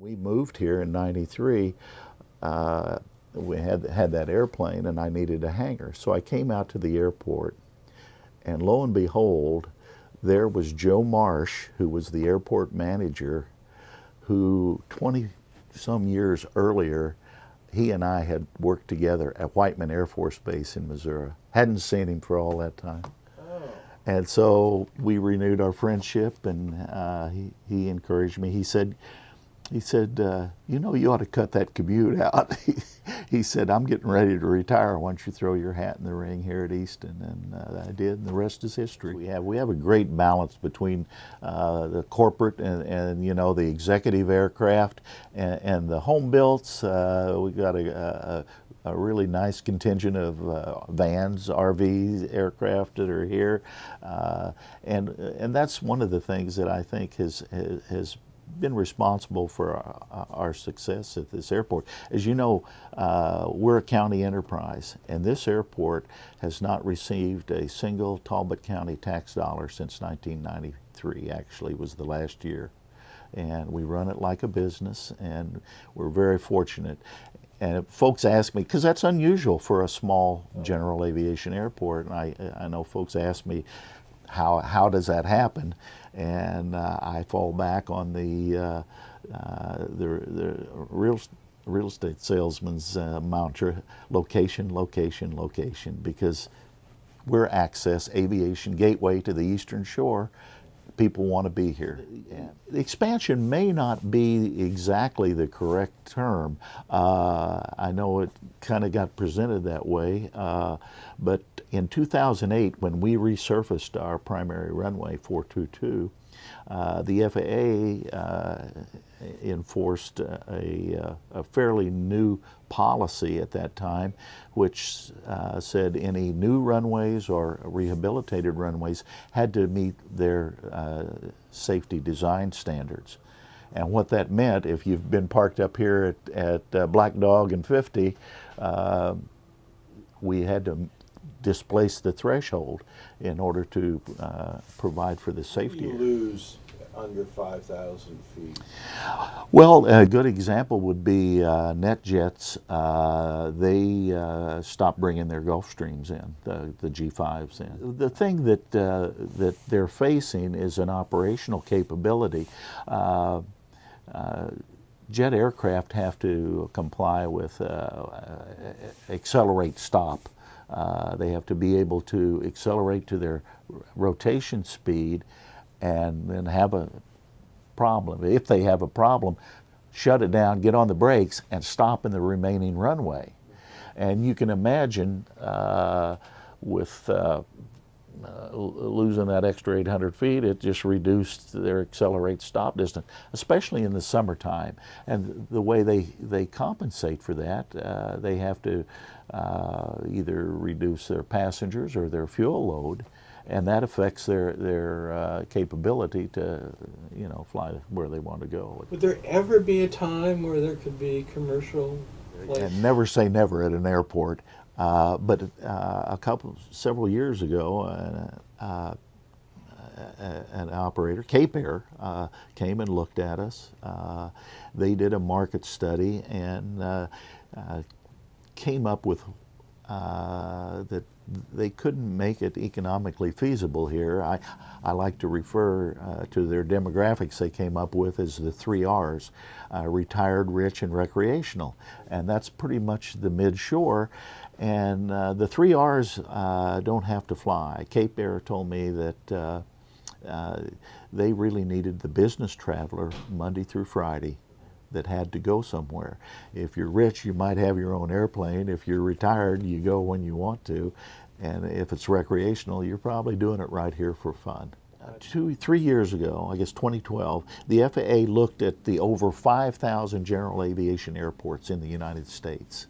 We moved here in '93. We had that airplane, and I needed a hangar. So I came out to the airport, and lo and behold, there was Joe Marsh, who was the airport manager, who 20 some years earlier, he and I had worked together at Whiteman Air Force Base in Missouri. Hadn't seen him for all that time. And so we renewed our friendship, and he encouraged me. He said, you know, you ought to cut that commute out. He said, I'm getting ready to retire. Why don't you throw your hat in the ring here at Easton? And I did, and the rest is history. We have a great balance between the corporate and you know, the executive aircraft and the home builts. We got a really nice contingent of vans, RVs, aircraft that are here, and that's one of the things that I think has been responsible for our success at this airport. As you know, we're a county enterprise, and this airport has not received a single Talbot County tax dollar since 1993. Actually, was the last year, and we run it like a business, and we're very fortunate. And folks ask me, because that's unusual for a small general aviation airport, and I know folks ask me, how does that happen? And I fall back on the real estate salesman's mantra: location, location, location, because we're access aviation gateway to the Eastern Shore. People want to be here. The expansion may not be exactly the correct term. I know it kind of got presented that way, but in 2008, when we resurfaced our primary runway 422, the FAA enforced a fairly new policy at that time, which said any new runways or rehabilitated runways had to meet their safety design standards. And what that meant, if you've been parked up here at Black Dog and 50, we had to displace the threshold in order to provide for the safety. You lose under 5,000 feet. Well, a good example would be NetJets. They stopped bringing their Gulfstreams in, the G5s in. The thing that they're facing is an operational capability. Jet aircraft have to comply with accelerate stop. They have to be able to accelerate to their rotation speed and then have a problem. If they have a problem, shut it down, get on the brakes, and stop in the remaining runway. And you can imagine with losing that extra 800 feet, it just reduced their accelerate stop distance, especially in the summertime. And the way they compensate for that, they have to either reduce their passengers or their fuel load, and that affects their capability to, you know, fly where they want to go. Would there ever be a time where there could be commercial flights? And never say never at an airport. But several years ago, an operator, Cape Air, came and looked at us. They did a market study and came up with that they couldn't make it economically feasible here. I like to refer to their demographics they came up with as the 3 R's, retired, rich, and recreational. And that's pretty much the mid-shore. And the 3 R's don't have to fly. Cape Air told me that they really needed the business traveler Monday through Friday that had to go somewhere. If you're rich, you might have your own airplane. If you're retired, you go when you want to. And if it's recreational, you're probably doing it right here for fun. 3 years ago, I guess 2012, the FAA looked at the over 5,000 general aviation airports in the United States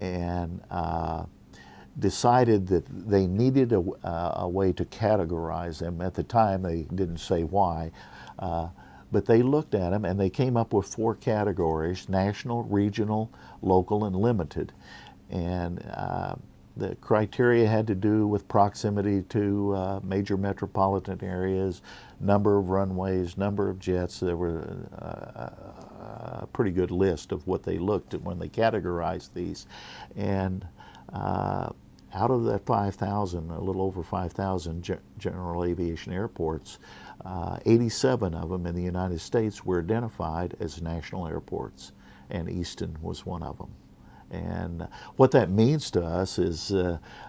and decided that they needed a way to categorize them. At the time, they didn't say why. But they looked at them and they came up with 4 categories: national, regional, local, and limited. And the criteria had to do with proximity to major metropolitan areas, number of runways, number of jets. There were a pretty good list of what they looked at when they categorized these. And out of that 5,000, a little over 5,000 general aviation airports, 87 of them in the United States were identified as national airports, and Easton was one of them. And what that means to us is,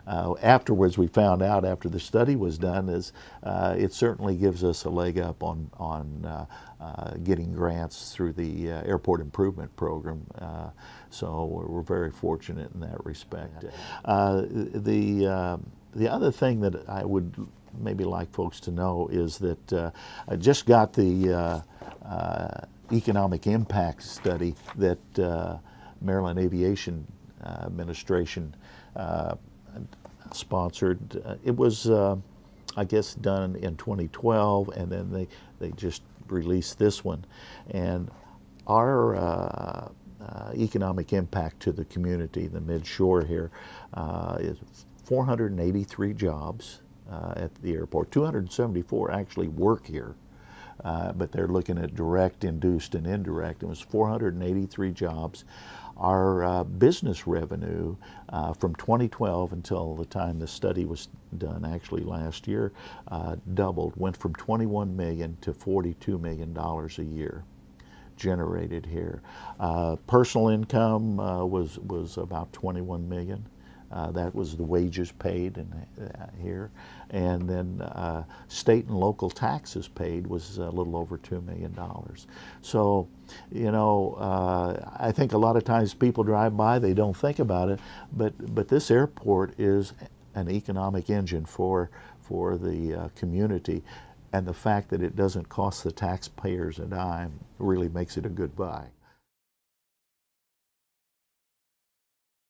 afterwards we found out after the study was done, is it certainly gives us a leg up on getting grants through the Airport Improvement Program. So we're very fortunate in that respect. The other thing that I would maybe like folks to know is that I just got the economic impact study that Maryland Aviation Administration sponsored. It was, I guess, done in 2012, and then they just released this one. And our economic impact to the community, the mid-shore here, is 483 jobs at the airport. 274 actually work here. But they're looking at direct, induced, and indirect. It was 483 jobs. Our business revenue from 2012 until the time the study was done, actually last year, doubled, went from $21 million to $42 million a year generated here. Personal income was about 21 million. That was the wages paid here. And then state and local taxes paid was a little over $2 million. So, you know, I think a lot of times people drive by, they don't think about it, but this airport is an economic engine for the community. And the fact that it doesn't cost the taxpayers a dime really makes it a good buy.